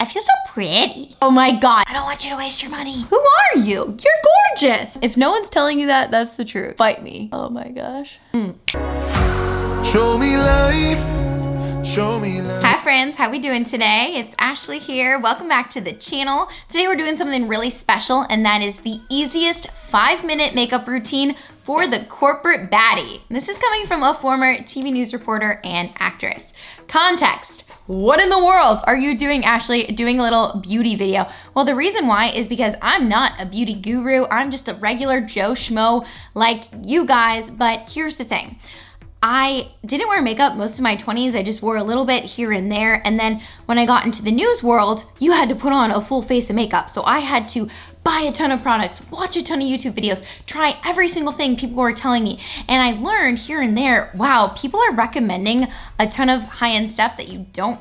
I feel so pretty. Oh my God, I don't want you to waste your money. Who are you? You're gorgeous. If no one's telling you that, that's the truth. Fight me. Oh my gosh. Show me life. Show me life. Hi friends, how we doing today? It's Ashley here. Welcome back to the channel. Today we're doing something really special, and that is the easiest 5-minute makeup routine for the corporate baddie. This is coming from a former TV news reporter and actress. Context. What in the world are you doing, Ashley, doing a little beauty video? Well, the reason why is because I'm not a beauty guru. I'm just a regular Joe Schmo like you guys, but here's the thing. I didn't wear makeup most of my 20s. I just wore a little bit here and there. And then when I got into the news world, you had to put on a full face of makeup. So I had to buy a ton of products, watch a ton of YouTube videos, try every single thing people were telling me. And I learned here and there, wow, people are recommending a ton of high-end stuff that you don't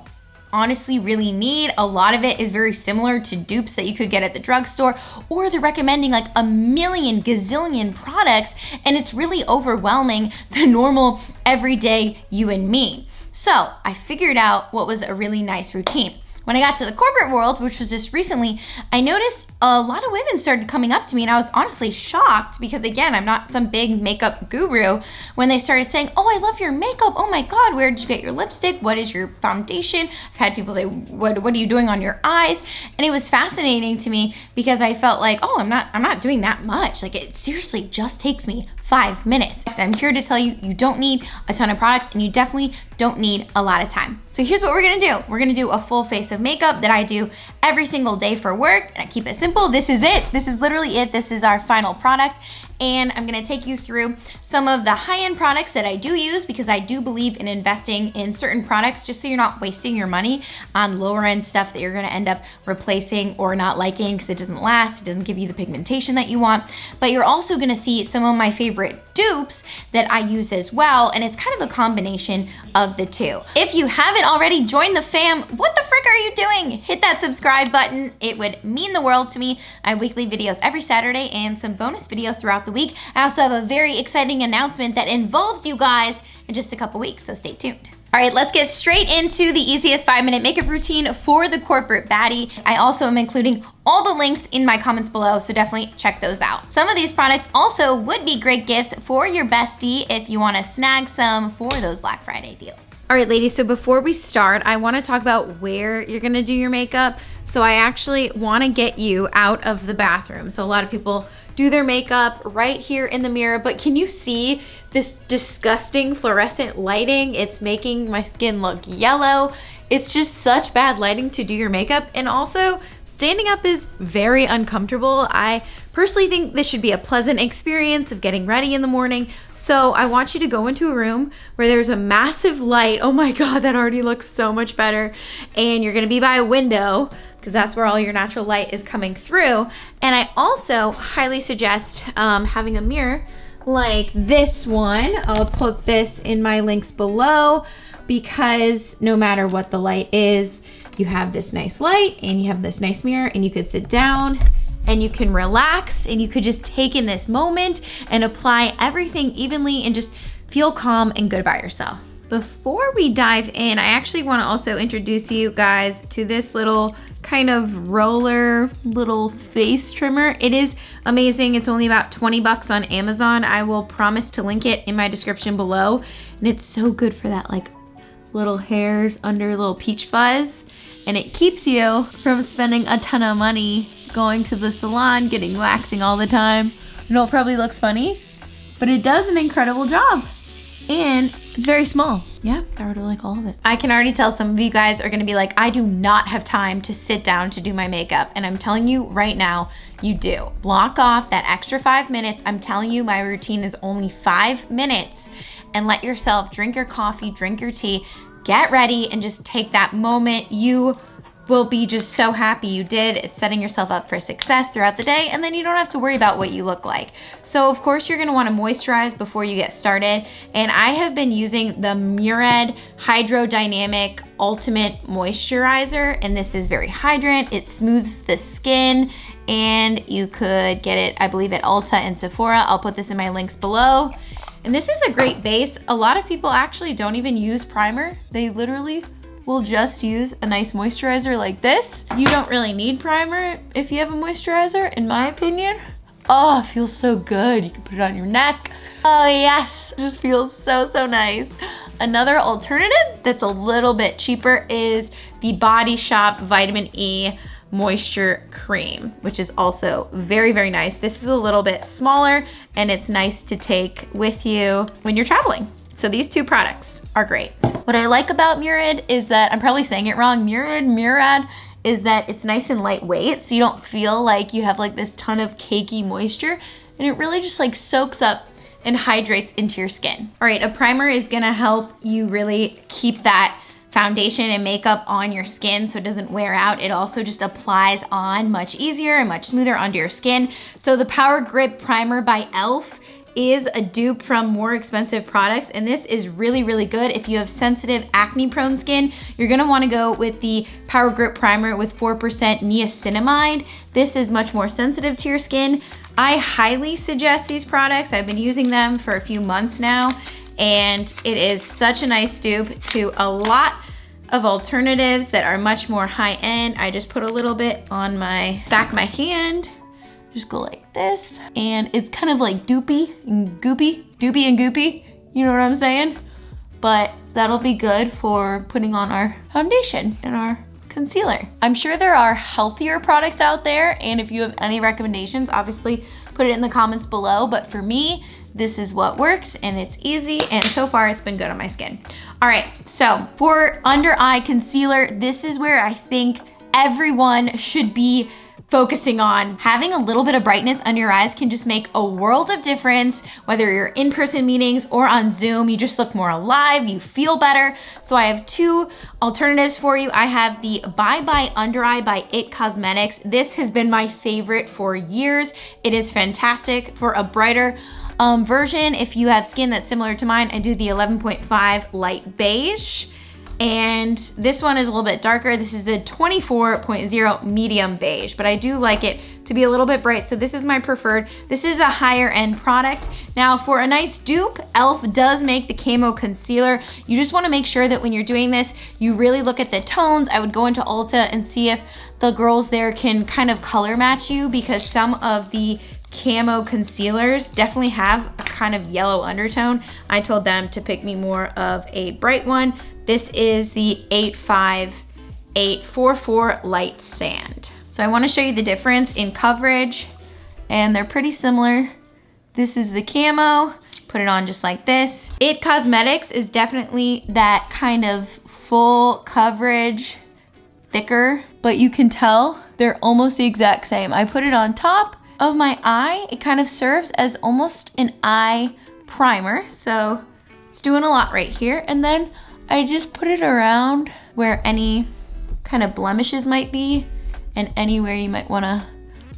honestly really need. A lot of it is very similar to dupes that you could get at the drugstore, or they're recommending like a million gazillion products, and it's really overwhelming the normal everyday you and me. So I figured out what was a really nice routine. When I got to the corporate world, which was just recently, I noticed a lot of women started coming up to me, and I was honestly shocked because, again, I'm not some big makeup guru, when they started saying, oh, I love your makeup. Oh my God, where did you get your lipstick? What is your foundation? I've had people say, what are you doing on your eyes? And it was fascinating to me because I felt like, oh, I'm not doing that much. Like, it seriously just takes me 5 minutes. I'm here to tell you, you don't need a ton of products, and you definitely don't need a lot of time. So here's what we're gonna do. We're gonna do a full face of makeup that I do every single day for work, and I keep it simple. This is it. This is literally it. This is our final product. And I'm gonna take you through some of the high-end products that I do use, because I do believe in investing in certain products just so you're not wasting your money on lower-end stuff that you're gonna end up replacing or not liking because it doesn't last, it doesn't give you the pigmentation that you want. But you're also gonna see some of my favorite dupes that I use as well, and it's kind of a combination of the two. If you haven't already joined the fam, what the frick are you doing? Hit that subscribe button. It would mean the world to me. I have weekly videos every Saturday and some bonus videos throughout the week. I also have a very exciting announcement that involves you guys in just a couple weeks, so stay tuned. All right, let's get straight into the easiest 5-minute makeup routine for the corporate baddie. I also am including all the links in my comments below, so definitely check those out. Some of these products also would be great gifts for your bestie if you wanna snag some for those Black Friday deals. All right, ladies, so before we start, I wanna talk about where you're gonna do your makeup. So I actually wanna get you out of the bathroom. So a lot of people do their makeup right here in the mirror, but can you see this disgusting fluorescent lighting? It's making my skin look yellow. It's just such bad lighting to do your makeup, and also standing up is very uncomfortable. I personally think this should be a pleasant experience of getting ready in the morning. So I want you to go into a room where there's a massive light. Oh my God, that already looks so much better. And you're gonna be by a window, because that's where all your natural light is coming through. And I also highly suggest having a mirror like this one. I'll put this in my links below, because no matter what the light is, you have this nice light and you have this nice mirror, and you could sit down and you can relax, and you could just take in this moment and apply everything evenly and just feel calm and good about yourself. Before we dive in, I actually want to also introduce you guys to this little kind of roller little face trimmer. It is amazing. It's only about 20 bucks on Amazon. I will promise to link it in my description below. And it's so good for that like little hairs under little peach fuzz. And it keeps you from spending a ton of money going to the salon, getting waxing all the time. I know it probably looks funny, but it does an incredible job. And it's very small. Yeah, I already like all of it. I can already tell some of you guys are gonna be like, I do not have time to sit down to do my makeup. And I'm telling you right now, you do. Block off that extra 5 minutes. I'm telling you, my routine is only 5 minutes. And let yourself drink your coffee, drink your tea, get ready, and just take that moment. You will be just so happy you did. It's setting yourself up for success throughout the day, and then you don't have to worry about what you look like. So of course you're gonna wanna moisturize before you get started, and I have been using the Murad Hydrodynamic Ultimate Moisturizer, and this is very hydrant. It smooths the skin, and you could get it, I believe, at Ulta and Sephora. I'll put this in my links below. And this is a great base. A lot of people actually don't even use primer. They literally will just use a nice moisturizer like this. You don't really need primer if you have a moisturizer, in my opinion. Oh, it feels so good. You can put it on your neck. Oh yes, it just feels so, so nice. Another alternative that's a little bit cheaper is the Body Shop Vitamin E Moisture Cream, which is also very, very nice. This is a little bit smaller and it's nice to take with you when you're traveling. So these two products are great. What I like about Murad is that, I'm probably saying it wrong, Murad, is that it's nice and lightweight, so you don't feel like you have like this ton of cakey moisture, and it really just like soaks up and hydrates into your skin. All right, a primer is gonna help you really keep that foundation and makeup on your skin so it doesn't wear out. It also just applies on much easier and much smoother onto your skin. So the Power Grip Primer by e.l.f. is a dupe from more expensive products, and this is really, really good. If you have sensitive acne prone skin, you're gonna wanna go with the Power Grip Primer with 4% niacinamide. This is much more sensitive to your skin. I highly suggest these products. I've been using them for a few months now, and it is such a nice dupe to a lot of alternatives that are much more high end. I just put a little bit on my back of my hand. Just go like this, and it's kind of like doopy and goopy, you know what I'm saying? But that'll be good for putting on our foundation and our concealer. I'm sure there are healthier products out there, and if you have any recommendations, obviously put it in the comments below, but for me, this is what works, and it's easy, and so far it's been good on my skin. All right, so for under eye concealer, this is where I think everyone should be focusing on. Having a little bit of brightness under your eyes can just make a world of difference, whether you're in-person meetings or on Zoom. You just look more alive, you feel better. So I have two alternatives for you. I have the Bye Bye Under Eye by IT Cosmetics. This has been my favorite for years. It is fantastic for a brighter version. If you have skin that's similar to mine, I do the 11.5 light beige. And this one is a little bit darker. This is the 24.0 medium beige, but I do like it to be a little bit bright, so this is my preferred. This is a higher end product. Now for a nice dupe, e.l.f. does make the Camo Concealer. You just wanna make sure that when you're doing this, you really look at the tones. I would go into Ulta and see if the girls there can kind of color match you, because some of the Camo concealers definitely have a kind of yellow undertone. I told them to pick me more of a bright one. This is the 85844 Light Sand. So I wanna show you the difference in coverage, and they're pretty similar. This is the Camo, put it on just like this. IT Cosmetics is definitely that kind of full coverage, thicker, but you can tell they're almost the exact same. I put it on top of my eye. It kind of serves as almost an eye primer, so it's doing a lot right here. And then I just put it around where any kind of blemishes might be and anywhere you might wanna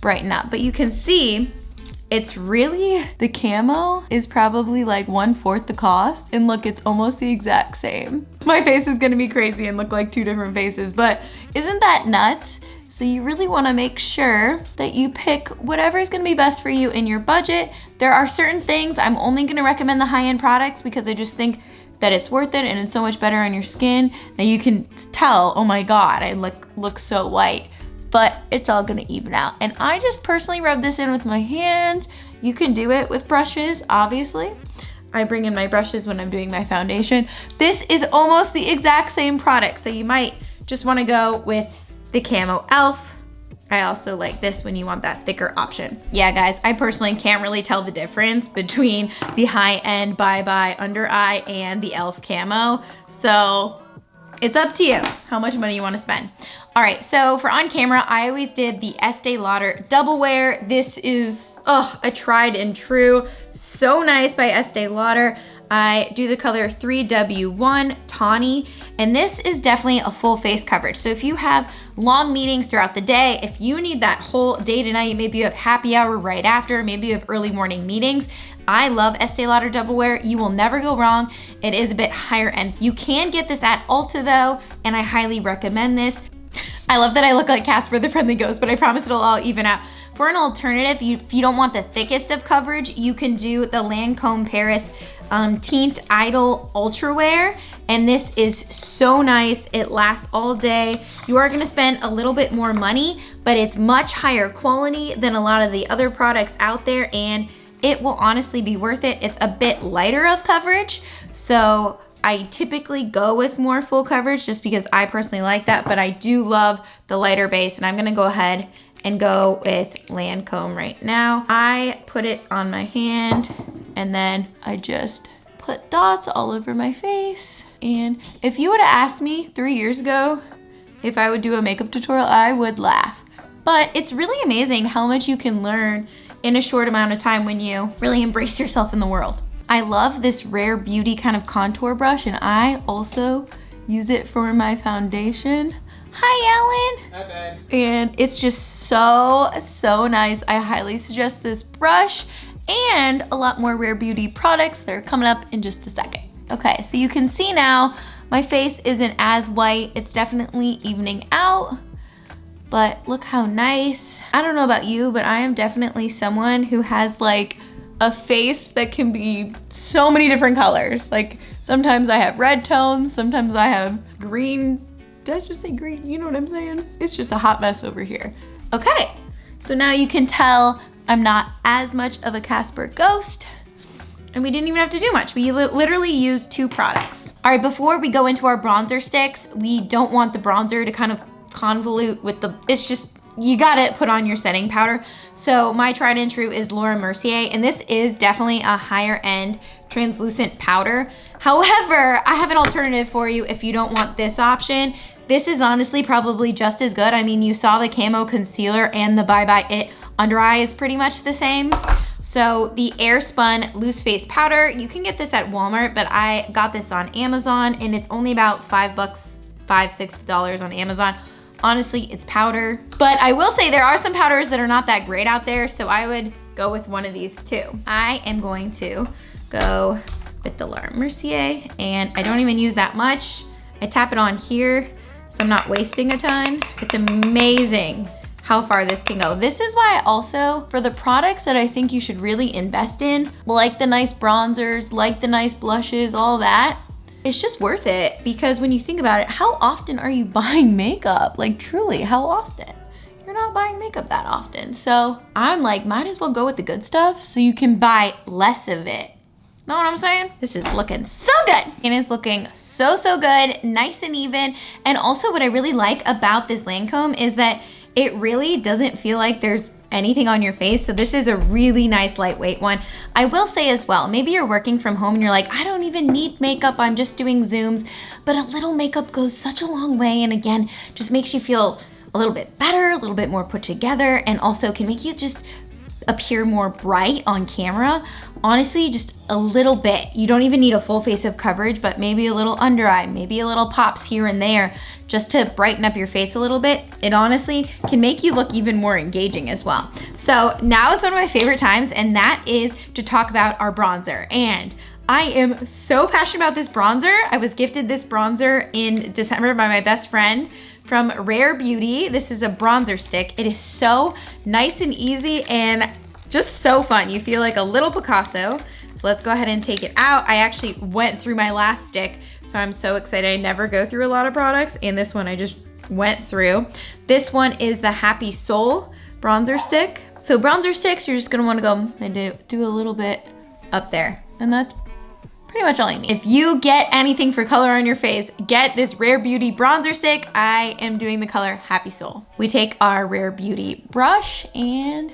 brighten up. But you can see it's really, the Camo is probably like 1/4 the cost, and look, it's almost the exact same. My face is gonna be crazy and look like two different faces, but isn't that nuts? So you really wanna make sure that you pick whatever is gonna be best for you in your budget. There are certain things, I'm only gonna recommend the high-end products because I just think that it's worth it and it's so much better on your skin. Now you can tell, oh my God, I look so white, but it's all gonna even out. And I just personally rub this in with my hands. You can do it with brushes, obviously. I bring in my brushes when I'm doing my foundation. This is almost the exact same product, so you might just wanna go with the Camo e.l.f. I also like this when you want that thicker option. Yeah guys, I personally can't really tell the difference between the high-end Bye Bye Under Eye and the e.l.f. Camo. So it's up to you how much money you wanna spend. All right, so for on camera, I always did the Estee Lauder Double Wear. This is a tried and true, so nice by Estee Lauder. I do the color 3W1 Tawny, and this is definitely a full face coverage. So if you have long meetings throughout the day, if you need that whole day to night, maybe you have happy hour right after, maybe you have early morning meetings, I love Estee Lauder Double Wear. You will never go wrong. It is a bit higher end. You can get this at Ulta though, and I highly recommend this. I love that I look like Casper the Friendly Ghost, but I promise it'll all even out. For an alternative, if you don't want the thickest of coverage, you can do the Lancome Paris Tint Idol Ultra Wear, and this is so nice. It lasts all day. You are gonna spend a little bit more money, but it's much higher quality than a lot of the other products out there, and it will honestly be worth it. It's a bit lighter of coverage, so I typically go with more full coverage just because I personally like that, but I do love the lighter base, and I'm gonna go ahead and go with Lancome right now. I put it on my hand, and then I just put dots all over my face. And if you would have asked me 3 years ago if I would do a makeup tutorial, I would laugh. But it's really amazing how much you can learn in a short amount of time when you really embrace yourself in the world. I love this Rare Beauty kind of contour brush, and I also use it for my foundation. Hi, Ellen. Hi, babe. And it's just so nice. I highly suggest this brush and a lot more Rare Beauty products that are coming up in just a second. Okay, so you can see now my face isn't as white. It's definitely evening out, but look how nice. I don't know about you, but I am definitely someone who has like a face that can be so many different colors. Like sometimes I have red tones, sometimes I have green. Did I just say green? You know what I'm saying? It's just a hot mess over here. Okay, so now you can tell I'm not as much of a Casper ghost, and we didn't even have to do much. We literally used 2 products. All right, before we go into our bronzer sticks, we don't want the bronzer to kind of convolute with the, it's just, you gotta put on your setting powder. So my tried and true is Laura Mercier, and this is definitely a higher end translucent powder. However, I have an alternative for you if you don't want this option. This is honestly probably just as good. I mean, you saw the camo concealer and the Bye Bye It under eye is pretty much the same. So the Airspun Loose Face Powder, you can get this at Walmart, but I got this on Amazon, and it's only about $5, $6 on Amazon. Honestly, it's powder. But I will say there are some powders that are not that great out there, so I would go with one of these too. I am going to go with the Laura Mercier, and I don't even use that much. I tap it on here, so I'm not wasting a ton. It's amazing how far this can go. This is why I also, for the products that I think you should really invest in, like the nice bronzers, like the nice blushes, all that, it's just worth it, because when you think about it, how often are you buying makeup? Like truly, how often? You're not buying makeup that often. So I'm like, might as well go with the good stuff so you can buy less of it. Know what I'm saying? This is looking so good. It is looking so good, nice and even. And also what I really like about this Lancome is that it really doesn't feel like there's anything on your face. So this is a really nice lightweight one. I will say as well, maybe you're working from home and you're like, I don't even need makeup, I'm just doing Zooms. But a little makeup goes such a long way, and again, just makes you feel a little bit better, a little bit more put together, and also can make you just appear more bright on camera. Honestly, just a little bit. You don't even need a full face of coverage, but maybe a little under eye, maybe a little pops here and there just to brighten up your face a little bit. It honestly can make you look even more engaging as well. So now is one of my favorite times, and that is to talk about our bronzer. And I am so passionate about this bronzer. I was gifted this bronzer in December by my best friend from Rare Beauty. This is a bronzer stick. It is so nice and easy and just so fun. You feel like a little Picasso. So let's go ahead and take it out. I actually went through my last stick, so I'm so excited. I never go through a lot of products, and this one I just went through. This one is the Happy Soul bronzer stick. So bronzer sticks, you're just gonna wanna go and do a little bit up there, and that's pretty much all you need. If you get anything for color on your face, get this Rare Beauty bronzer stick. I am doing the color Happy Soul. We take our Rare Beauty brush and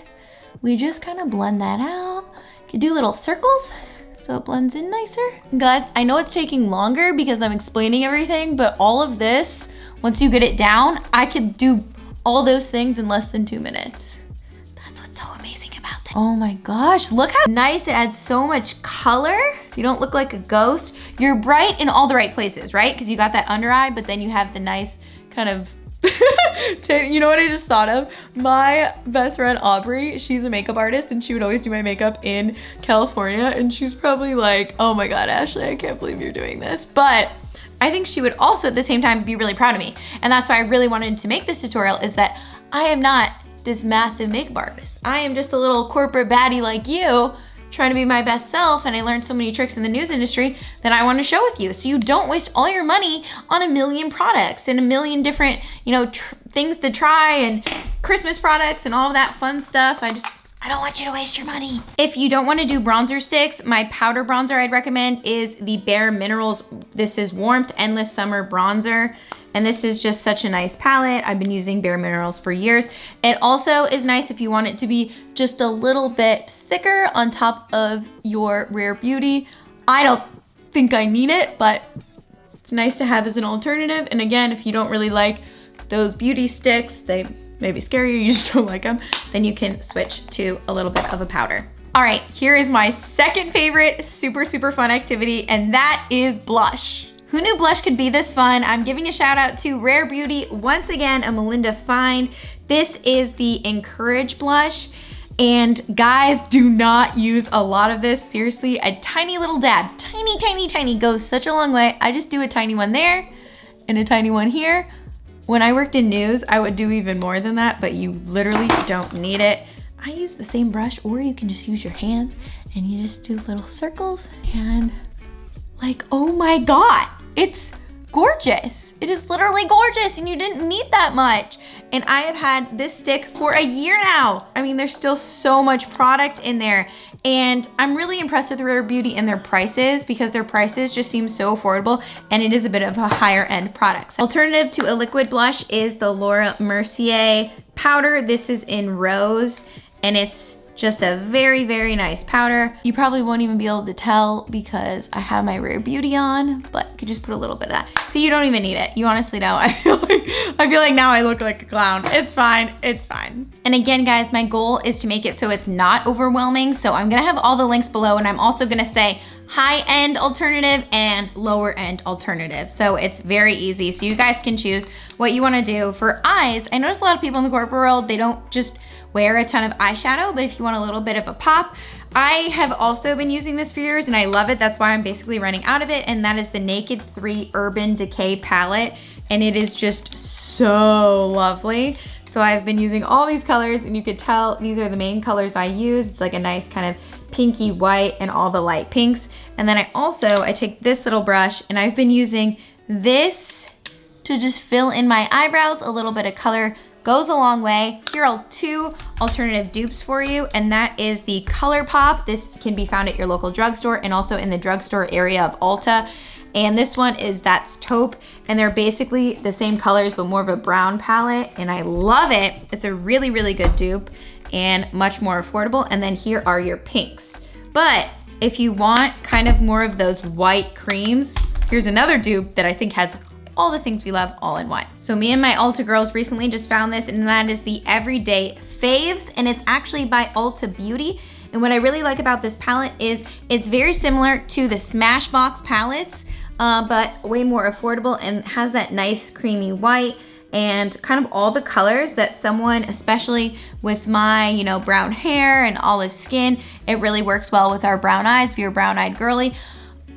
we just kind of blend that out. You can do little circles so it blends in nicer. Guys, I know it's taking longer because I'm explaining everything, but all of this, once you get it down, I could do all those things in less than 2 minutes. That's what's so amazing about this. Oh my gosh, look how nice. It adds so much color. So you don't look like a ghost. You're bright in all the right places, right? Because you got that under eye, but then you have the nice kind of, you know what I just thought of? My best friend Aubrey, she's a makeup artist, and she would always do my makeup in California, and she's probably like, oh my God, Ashley, I can't believe you're doing this. But I think she would also at the same time be really proud of me. And that's why I really wanted to make this tutorial, is that I am not this massive makeup artist. I am just a little corporate baddie like you trying to be my best self and I learned so many tricks in the news industry that I want to share with you. So you don't waste all your money on a million products and a million different, you know, things to try and Christmas products and all of that fun stuff. I don't want you to waste your money. If you don't want to do bronzer sticks, my powder bronzer I'd recommend is the Bare Minerals. This is Warmth Endless Summer Bronzer. And this is just such a nice palette. I've been using Bare Minerals for years. It also is nice if you want it to be just a little bit thicker on top of your Rare Beauty. I don't think I need it, but it's nice to have as an alternative. And again, if you don't really like those beauty sticks, they may be scary, you just don't like them, then you can switch to a little bit of a powder. All right, here is my second favorite super, super fun activity, and that is blush. Who knew blush could be this fun? I'm giving a shout out to Rare Beauty, once again, a Melinda find. This is the Encourage blush. And guys, do not use a lot of this. Seriously, a tiny little dab, tiny, tiny, tiny, goes such a long way. I just do a tiny one there and a tiny one here. When I worked in news, I would do even more than that, but you literally don't need it. I use the same brush, or you can just use your hands and you just do little circles and like, oh my God, it's gorgeous. It is literally gorgeous and you didn't need that much. And I have had this stick for a year now. I mean, there's still so much product in there. And I'm really impressed with Rare Beauty and their prices because their prices just seem so affordable and it is a bit of a higher end product. Alternative to a liquid blush is the Laura Mercier powder. This is in Rose and it's just a very, very nice powder. You probably won't even be able to tell because I have my Rare Beauty on, but you could just put a little bit of that. See, you don't even need it. You honestly don't. I feel like now I look like a clown. It's fine, it's fine. And again, guys, my goal is to make it so it's not overwhelming. So I'm gonna have all the links below and I'm also gonna say high-end alternative and lower-end alternative. So it's very easy. So you guys can choose what you wanna do. For eyes, I notice a lot of people in the corporate world, they don't just wear a ton of eyeshadow, but if you want a little bit of a pop, I have also been using this for years and I love it. That's why I'm basically running out of it. And that is the Naked 3 Urban Decay palette. And it is just so lovely. So I've been using all these colors and you could tell these are the main colors I use. It's like a nice kind of pinky white and all the light pinks. And then I take this little brush and I've been using this to just fill in my eyebrows. A little bit of color goes a long way. Here are two alternative dupes for you, and that is the ColourPop. This can be found at your local drugstore and also in the drugstore area of Ulta. And this one is That's Taupe, and they're basically the same colors but more of a brown palette, and I love it. It's a really, really good dupe and much more affordable. And then here are your pinks. But if you want kind of more of those white creams, here's another dupe that I think has all the things we love all in one. So me and my Ulta girls recently just found this, and that is the Everyday Faves, and it's actually by Ulta Beauty. And what I really like about this palette is it's very similar to the Smashbox palettes, but way more affordable and has that nice creamy white and kind of all the colors that someone, especially with my, you know, brown hair and olive skin, it really works well with our brown eyes if you're a brown-eyed girly.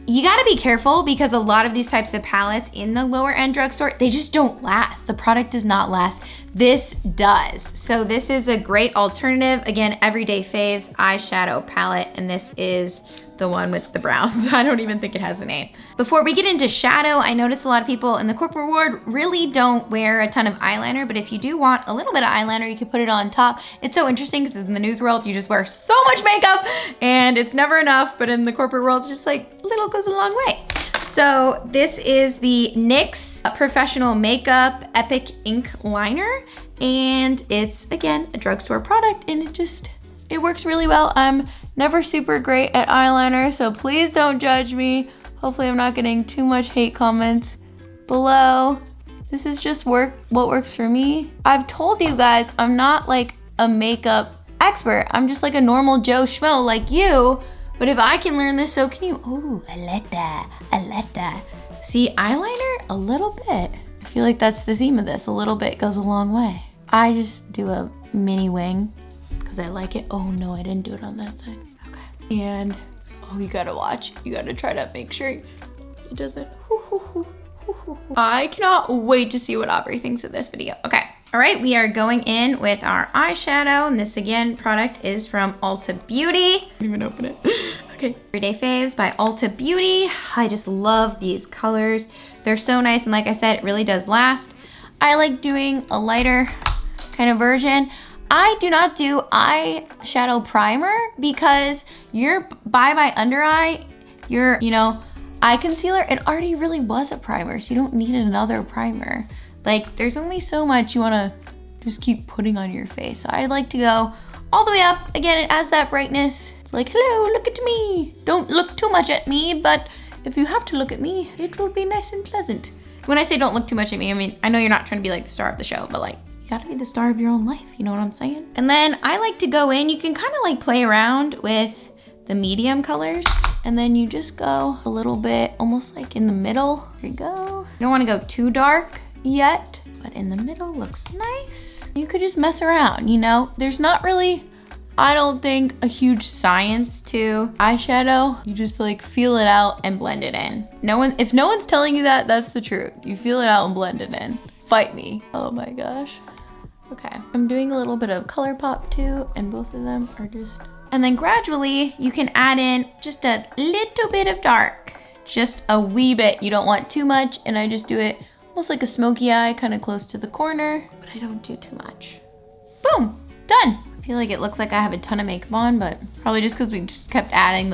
You gotta be careful because a lot of these types of palettes in the lower end drugstore, they just don't last. The product does not last. This does. So this is a great alternative. Again, Everyday Faves eyeshadow palette, and this is the one with the browns. I don't even think it has a name. Before we get into shadow, I notice a lot of people in the corporate world really don't wear a ton of eyeliner, but if you do want a little bit of eyeliner, you can put it on top. It's so interesting because in the news world, you just wear so much makeup and it's never enough, but in the corporate world, it's just like little goes a long way. So this is the NYX Professional Makeup Epic Ink Liner, and it's, again, a drugstore product, and it works really well. I'm never super great at eyeliner, so please don't judge me. Hopefully I'm not getting too much hate comments below. This is just what works for me. I've told you guys I'm not like a makeup expert. I'm just like a normal Joe Schmo like you. But if I can learn this, so can you. Ooh, I like that. I like that. See, eyeliner, a little bit. I feel like that's the theme of this. A little bit goes a long way. I just do a mini wing because I like it. Oh no, I didn't do it on that side. Okay. And, oh, you gotta watch. You gotta try to make sure it doesn't. I cannot wait to see what Aubrey thinks of this video. Okay. All right, we are going in with our eyeshadow, and this again product is from Ulta Beauty. I didn't even open it. Okay. Everyday Faves by Ulta Beauty. I just love these colors. They're so nice, and like I said, it really does last. I like doing a lighter kind of version. I do not do eyeshadow primer because your my under eye, your, eye concealer, it already really was a primer, so you don't need another primer. Like, there's only so much you wanna just keep putting on your face. So I like to go all the way up. Again, it has that brightness. It's like, hello, look at me. Don't look too much at me, but if you have to look at me, it will be nice and pleasant. When I say don't look too much at me, I mean, I know you're not trying to be like the star of the show, but like, you gotta be the star of your own life, you know what I'm saying? And then I like to go in, you can kind of like play around with the medium colors, and then you just go a little bit, almost like in the middle. There you go. You don't wanna go too dark yet, but in the middle looks nice. You could just mess around, There's not really, I don't think, a huge science to eyeshadow. You just like feel it out and blend it in. If no one's telling you that, that's the truth. You feel it out and blend it in. Fight me. Oh my gosh. Okay, I'm doing a little bit of ColourPop too, and both of them are just, and then gradually you can add in just a little bit of dark, just a wee bit. You don't want too much, and I just do it almost like a smoky eye, kind of close to the corner, but I don't do too much. Boom, done. I feel like it looks like I have a ton of makeup on, but probably just because we just kept adding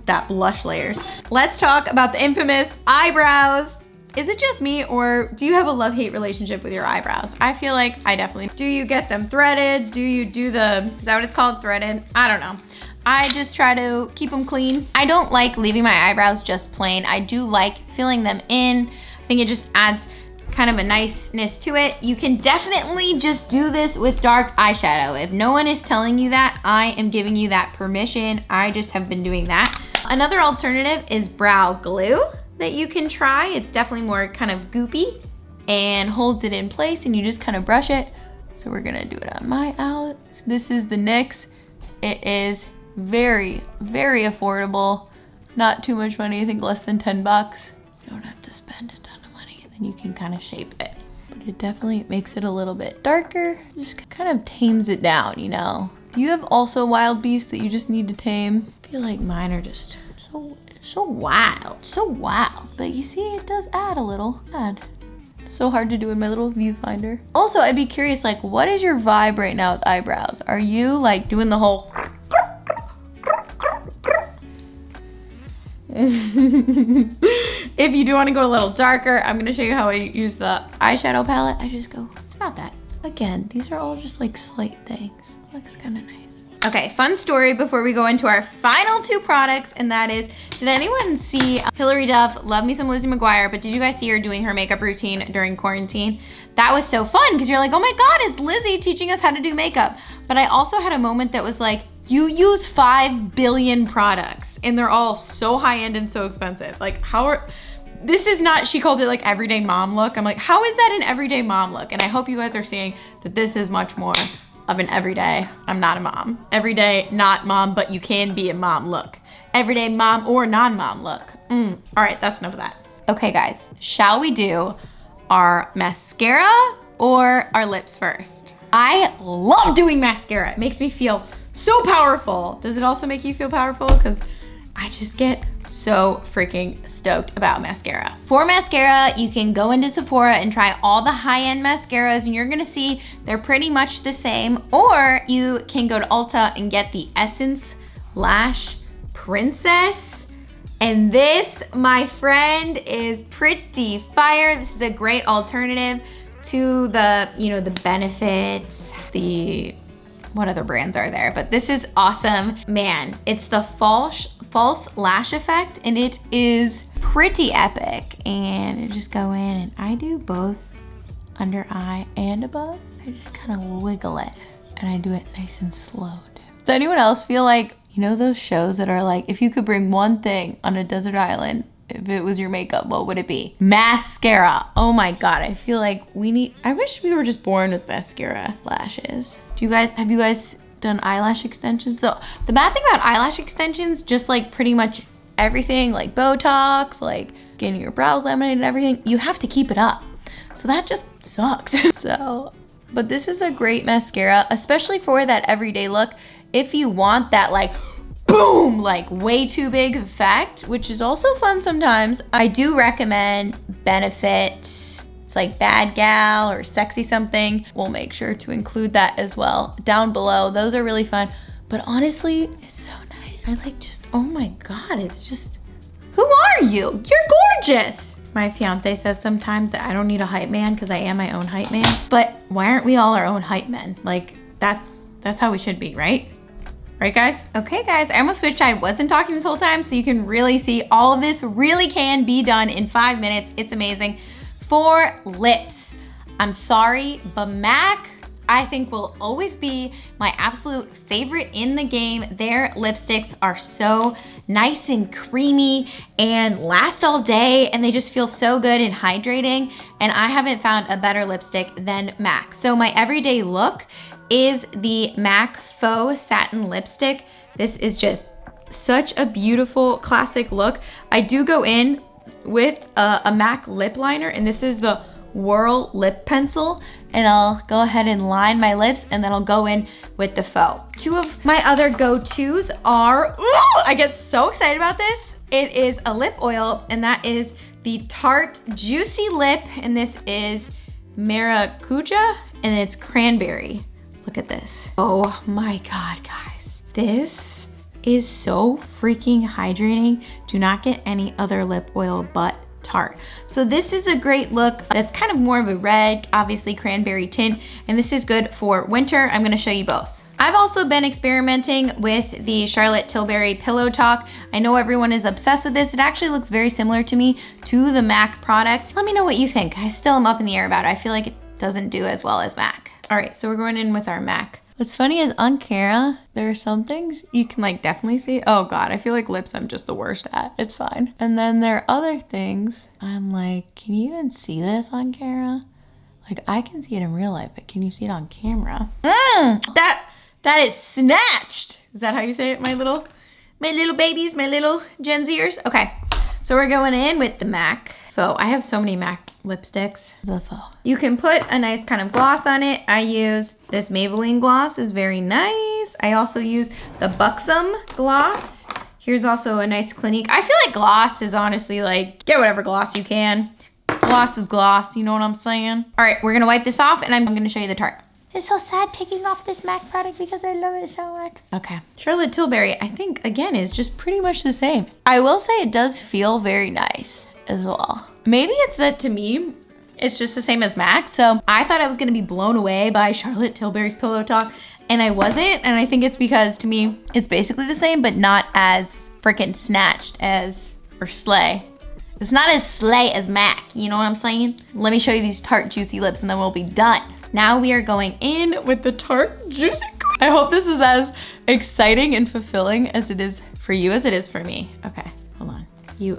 that blush layers. Let's talk about the infamous eyebrows. Is it just me, or do you have a love-hate relationship with your eyebrows? I feel like I definitely do. You get them threaded? Do you do is that what it's called, threaded? I don't know. I just try to keep them clean. I don't like leaving my eyebrows just plain. I do like filling them in. I think it just adds kind of a niceness to it. You can definitely just do this with dark eyeshadow. If no one is telling you that, I am giving you that permission. I just have been doing that. Another alternative is brow glue that you can try. It's definitely more kind of goopy and holds it in place, and you just kind of brush it. So we're gonna do it on my eyes. This is the NYX. It is very, very affordable. Not too much money, I think less than 10 bucks. You don't have to spend a ton of money, and then you can kind of shape it. But it definitely makes it a little bit darker. Just kind of tames it down, Do you have also wild beasts that you just need to tame? I feel like mine are just so wild. But you see, it does add a little. So hard to do in my little viewfinder. Also, I'd be curious, like, what is your vibe right now with eyebrows? Are you like doing the whole If you do want to go a little darker, I'm going to show you how I use the eyeshadow palette. I just go, it's not that. Again, these are all just like slight things. Looks kind of nice. Okay, fun story before we go into our final two products, and that is, did anyone see Hilary Duff? Love me some Lizzie McGuire, but did you guys see her doing her makeup routine during quarantine? That was so fun, because you're like, oh my God, is Lizzie teaching us how to do makeup? But I also had a moment that was like, you use 5 billion products, and they're all so high-end and so expensive. Like, this is not, she called it like everyday mom look. I'm like, how is that an everyday mom look? And I hope you guys are seeing that this is much more of an everyday, I'm not a mom. Everyday, not mom, but you can be a mom look. Everyday mom or non-mom look. All right, that's enough of that. Okay guys, shall we do our mascara or our lips first? I love doing mascara. It makes me feel so powerful. Does it also make you feel powerful? Because I just get so freaking stoked about mascara. For mascara, you can go into Sephora and try all the high-end mascaras, and you're gonna see they're pretty much the same, or you can go to Ulta and get the Essence Lash Princess. And this, my friend, is pretty fire. This is a great alternative to the, the Benefits, what other brands are there? But this is awesome. Man, it's the false lash effect, and it is pretty epic. And I just go in, and I do both under eye and above. I just kind of wiggle it, and I do it nice and slow too. Does anyone else feel like, those shows that are like, if you could bring one thing on a desert island, if it was your makeup, what would it be? Mascara. Oh my God, I feel like I wish we were just born with mascara lashes. Have you guys done eyelash extensions? So the bad thing about eyelash extensions, just like pretty much everything, like Botox, like getting your brows laminated and everything, you have to keep it up. So that just sucks. So but this is a great mascara, especially for that everyday look. If you want that like boom, like way too big effect, which is also fun sometimes, I do recommend Benefit. It's like Bad Gal or Sexy Something. We'll make sure to include that as well down below. Those are really fun. But honestly, it's so nice. I like just, oh my God, it's just, who are you? You're gorgeous. My fiance says sometimes that I don't need a hype man because I am my own hype man. But why aren't we all our own hype men? Like that's how we should be, right? Right, guys? Okay, guys, I almost wish I wasn't talking this whole time so you can really see all of this really can be done in 5 minutes. It's amazing. For lips, I'm sorry, but MAC, I think will always be my absolute favorite in the game. Their lipsticks are so nice and creamy and last all day, and they just feel so good and hydrating. And I haven't found a better lipstick than MAC. So my everyday look is the MAC Faux Satin Lipstick. This is just such a beautiful classic look. I do go in with a MAC lip liner, and this is the Whirl Lip Pencil, and I'll go ahead and line my lips, and then I'll go in with the faux. Two of my other go-tos are, ooh, I get so excited about this. It is a lip oil, and that is the Tarte Juicy Lip, and this is Maracuja, and it's cranberry. Look at this. Oh my God, guys. This is so freaking hydrating. Do not get any other lip oil but Tarte. So this is a great look. That's kind of more of a red, obviously cranberry tint, and this is good for winter. I'm gonna show you both. I've also been experimenting with the Charlotte Tilbury Pillow Talk. I know everyone is obsessed with this. It actually looks very similar to me to the MAC product. Let me know what you think. I still am up in the air about it. I feel like it doesn't do as well as MAC. All right, so we're going in with our MAC. What's funny is on camera, there are some things you can like definitely see. Oh God, I feel like lips I'm just the worst at. It's fine. And then there are other things I'm like, can you even see this on camera? Like I can see it in real life, but can you see it on camera? That is snatched. Is that how you say it, my little babies, my little Gen Zers? Okay, so we're going in with the MAC Faux. I have so many MAC lipsticks. The faux. You can put a nice kind of gloss on it. I use this Maybelline gloss, is very nice. I also use the Buxom gloss. Here's also a nice Clinique. I feel like gloss is honestly like, get whatever gloss you can. Gloss is gloss, you know what I'm saying? All right, we're gonna wipe this off and I'm gonna show you the Tarte. It's so sad taking off this MAC product because I love it so much. Okay, Charlotte Tilbury, I think again is just pretty much the same. I will say it does feel very nice as well. Maybe it's that to me, it's just the same as MAC. So I thought I was gonna be blown away by Charlotte Tilbury's Pillow Talk, and I wasn't. And I think it's because to me, it's basically the same, but not as freaking snatched as, or slay. It's not as slay as MAC, you know what I'm saying? Let me show you these Tarte Juicy Lips and then we'll be done. Now we are going in with the Tarte Juicy. I hope this is as exciting and fulfilling as it is for you as it is for me. Okay, hold on.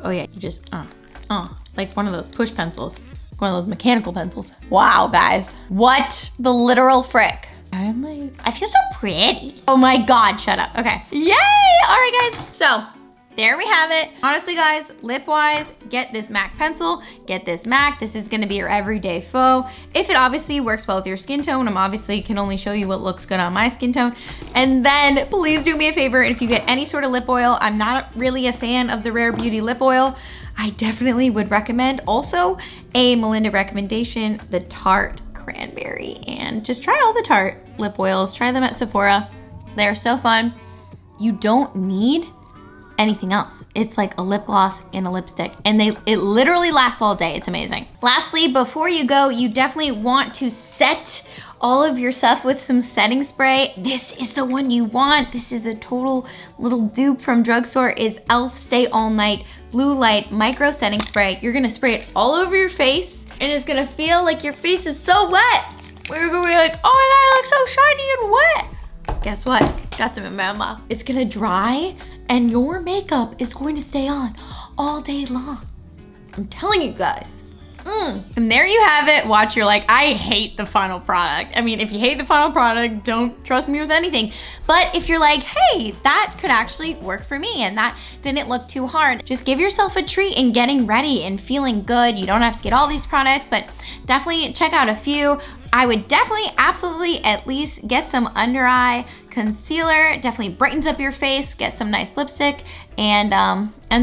Oh yeah, you just, like one of those push pencils, one of those mechanical pencils. Wow, guys, what the literal frick? I'm like, I feel so pretty. Oh my God, shut up. Okay, yay! All right, guys, so there we have it. Honestly, guys, lip-wise, get this MAC pencil, get this MAC. This is gonna be your everyday faux. If it obviously works well with your skin tone, I'm obviously can only show you what looks good on my skin tone. And then please do me a favor, if you get any sort of lip oil, I'm not really a fan of the Rare Beauty lip oil. I definitely would recommend also a Melinda recommendation, the Tarte Cranberry. And just try all the Tarte lip oils, try them at Sephora. They're so fun. You don't need anything else. It's like a lip gloss and a lipstick, and it literally lasts all day. It's amazing. Lastly, before you go, you definitely want to set all of your stuff with some setting spray. This is the one you want. This is a total little dupe from drugstore. It's e.l.f. Stay All Night Blue Light Micro Setting Spray. You're gonna spray it all over your face, and it's gonna feel like your face is so wet. We're gonna be like, oh my God, it looks so shiny and wet. Guess what? Got some in my mouth. It's gonna dry, and your makeup is going to stay on all day long. I'm telling you guys. And there you have it. Watch, you're like, I hate the final product. I mean, if you hate the final product, don't trust me with anything. But if you're like, hey, that could actually work for me and that didn't look too hard, just give yourself a treat in getting ready and feeling good. You don't have to get all these products, but definitely check out a few. I would definitely, absolutely at least get some under eye concealer. It definitely brightens up your face. Get some nice lipstick and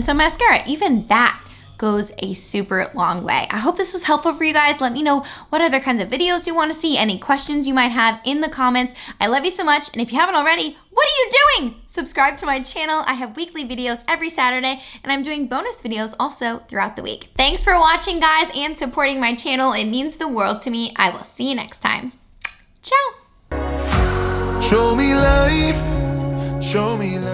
some mascara. Even that goes a super long way. I hope this was helpful for you guys. Let me know what other kinds of videos you want to see, any questions you might have in the comments. I love you so much, and if you haven't already, what are you doing? Subscribe to my channel. I have weekly videos every Saturday, and I'm doing bonus videos also throughout the week. Thanks for watching, guys, and supporting my channel. It means the world to me. I will see you next time. Ciao. Show me life, show me love.